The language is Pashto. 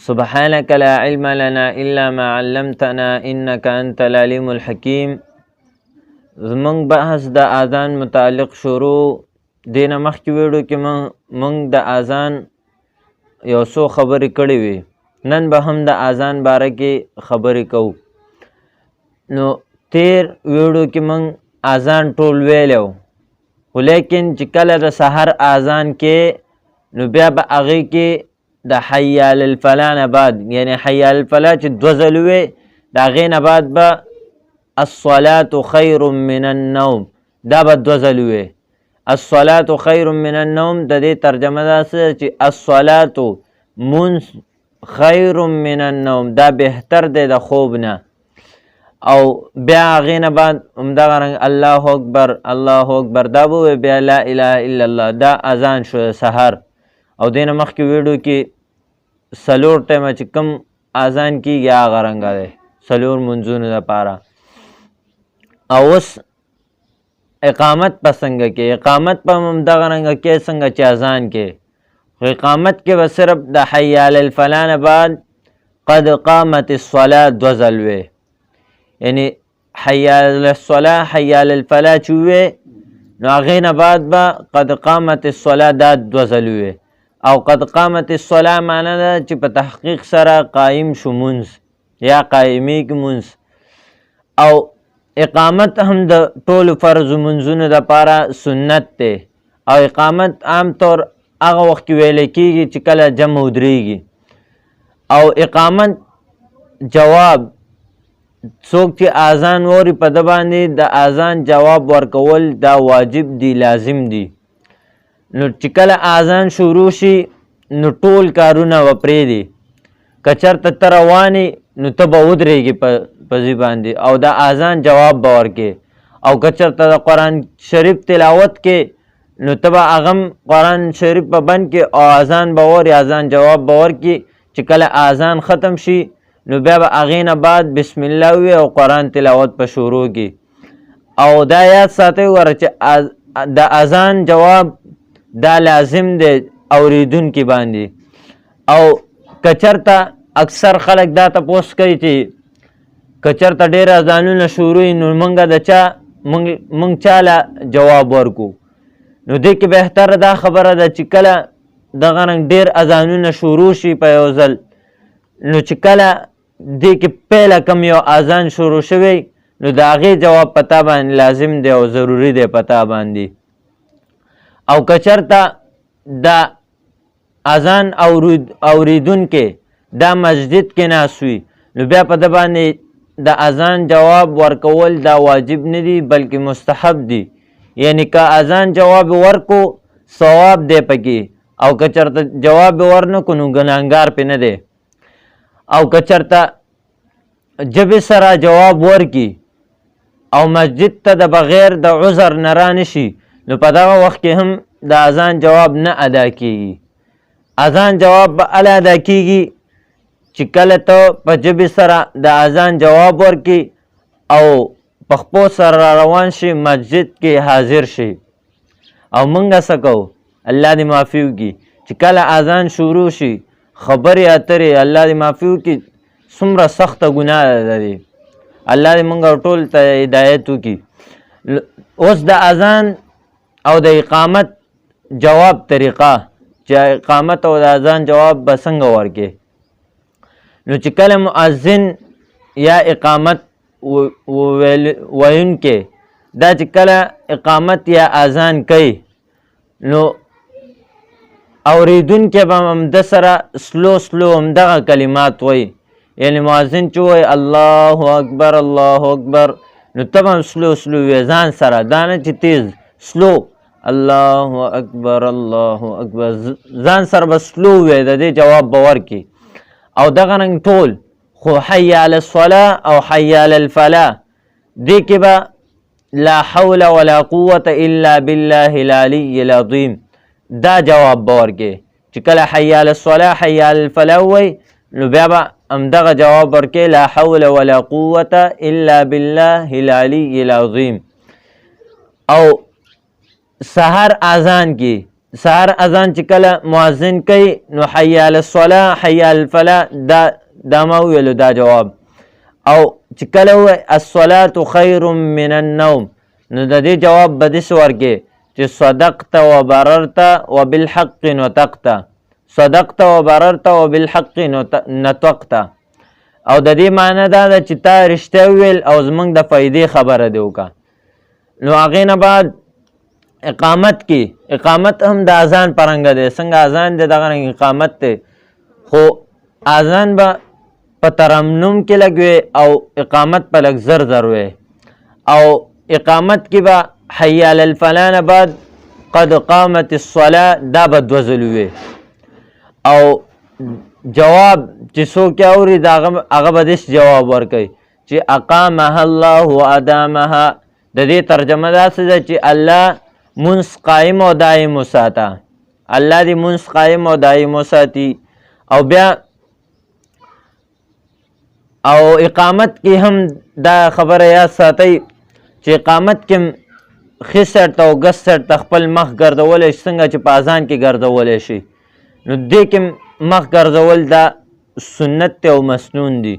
سبحانك لا علم لنا الا ما علمتنا انك انت العلیم الحکیم. زمونږ بحث د اذان متعلق شروع دینه مخکې ویډیو کې مونږ د اذان یو څو خبرې کړې وي. نن به هم د اذان باره کې خبرې کوو. نو تیر ویډیو کې مونږ اذان ټول ویلی و، خو لیکن چې کله د سحر اذان کې نو بیا به هغې کې د حی علی الفلاح نه بعد، یعنی حی علی الفلاح چې دوه ځلې وې د هغې نه بعد به الصلاة خیر من النوم دا به دوه ځلې وې. الصلاة خیر من النوم د دې ترجمه داسې ده چې الصلاة مونځ خیر من النوم دا بهتر دی د خوب نه. او بیا هغې نه بعد همدغه رنګ الله اکبر الله اکبر دا به ووایې، بیا لا اله الا الله دا اذان شو د سحر. او دې نه مخکې ویډیو کې څلور ټایمه چې کوم اذان کېږي هغه رنګه دی څلور منځونو دپاره. او اوس اقامت په څنګه کې، اقامت په همدغه رنګه کې څنګه چې اذان کې، خو اقامت کې به صرف د حی علی الفلاح نه بعد قد قامت الصلاة دوه ځل وې، یعنی حی علی الصلاة حی علی الفلاح چې ووې نو هغې نه بعد به قد قامت الصلاة دا دوه ځلې وې. او قد قامت الصلاة معنی ده چې په تحقیق سره قایم شو مونځ یا قایمیږي مونځ. او اقامت هم د ټولو فرض منځونو دپاره سنت دی. او اقامت عام طور هغه وخت کې ویلی کېږي چې کله جمع ودرېږي. او اقامت جواب څوک چې اذان ووري په ده باندې د اذان جواب ورکول دا واجب دی، لازم دی. نو چې کله اذان شروع شي نو ټول کارونه به پرېږدي. که چېرته ته روانې نو ته به ودرېږي په ځي باندې او د اذان جواب به ورکې. او که چېرته د قرآن شریف تلاوت کې نو ته به هغه قرآن شریف به بند کې او اذان به ووري، اذان جواب به ورکي. چې کله اذان ختم شي نو بیا به هغې نه بعد بسم الله وي او قرآن تلاوت په شروع کی. او دا یاد ساتئ وره چې د اذان جواب دا لازم دی اوریدونکي باندې. او که چېرته اکثر خلک دا تپوس کوي چې که چېرته ډېر اذانونه شروع وي نو موږ چاله جواب ورکو. نو دې کې بهتره دا خبره ده چې کله دغه رنګ ډېر اذانونه شروع شي په یو ځل نو چې کله دې کې پیله کم یو اذان شروع شوی نو د هغې جواب په تا باندې لازم دی او ضروري دی په تا باندې. او که چېرته د اذان اوریدونکې دا مسجد کې ناست وي نو بیا په ده باندې د اذان جواب ورکول دا واجب نه دی بلکې مستحب دی. یعنی که اذان جواب ورکو ثواب دی پکې، او که چېرته جواب ورنکو نو ګناهګار پې نه دی. او که چېرته ژبې سره جواب ورکي او مسجد ته د بغیر د عذر نه رانشي نو په دغه وخت کې هم د اذان جواب نه ادا کېږي. اذان جواب به هله ادا کېږي چې کله ته په ژبې سره د اذان جواب ورکي او په خپو سره را روان شي مسجد کې حاضر شي. او موږ څه کوو الله دې معافي وکړي چې کله اذان شروع شي خبرې اترې الله دې معافي وکړي څومره سخته ګناه ده دی. الله دې موږ ټول ته هدایت وکړي. اوس د اذان او د اقامت جواب طریقه چې اقامت او د اذان جواب به څنګه ورکې. نو چې کله مؤذن یا اقامت ویونکی دا چې کله اقامت یا اذان کوي نو اوریدونکی به همده سره سلو همدغه کلمات وایي. یعنی مؤذن چې وایي الله اکبر الله اکبر نو ته به هم سلو وایي ځان سره، دا نه چې تیز سلو الله اکبر الله اکبر ځان سره به سلو وایي د دې جواب به ورکړي. او دغه رنګ ټول خو حی علی الصلاة او حی علی الفلاح دې کې به لا حول ولا قوة الا بالله العلی العظیم دا جواب به ورکې. چې کله حی علی الصلاة حی علی الفلاح وایي نو بیا به همدغه جواب ورکې لا حول ولا قوة الا بالله العلی العظیم. او سحر اذان کې سهار اذان چې کله مؤذن کوي نو حي علی الصلاة حي علی الفلاح دا ما ویلو دا جواب. او چې کله ووایي الصلاة خیر من النوم نو د دې جواب به داسې ورکې چې صدقت وبررت وبالحق نطقت، صدقت وبررت وبالحق نطقت. او د دې معنی دا ده چې تا رښتیا وویل او زموږ د فایدې خبره دې وکړه. نو هغې نه بعد اقامت کې، اقامت هم د اذان په رنګه دی، څنګه اذان دی دغه رنګ اقامت دی، خو اذان به په ترنم کې لږ وي او اقامت په لږ زر زر وي. او اقامت کې به حي علی الفلاح نه بعد قد قامت الصلاة دا به دوه ځلې وي. او جواب چې څوک اوري هغه به داسې جواب ورکوي چې اقامها الله وادامها. د دې ترجمه داسې ده چې الله منځ قایم او دایم وساته، الله دې منځ قایم او دایم وساتي. او بیا او اقامت کې هم دا خبره یاد ساتئ چې اقامت کې ښي سایډ ته او ګس سایډ ته خپل مخ ګرځولی شي، څنګه چې په اذان کې ګرځولی شي، نو دې کې مخ ګرځول دا سنت دی او مسنون دی.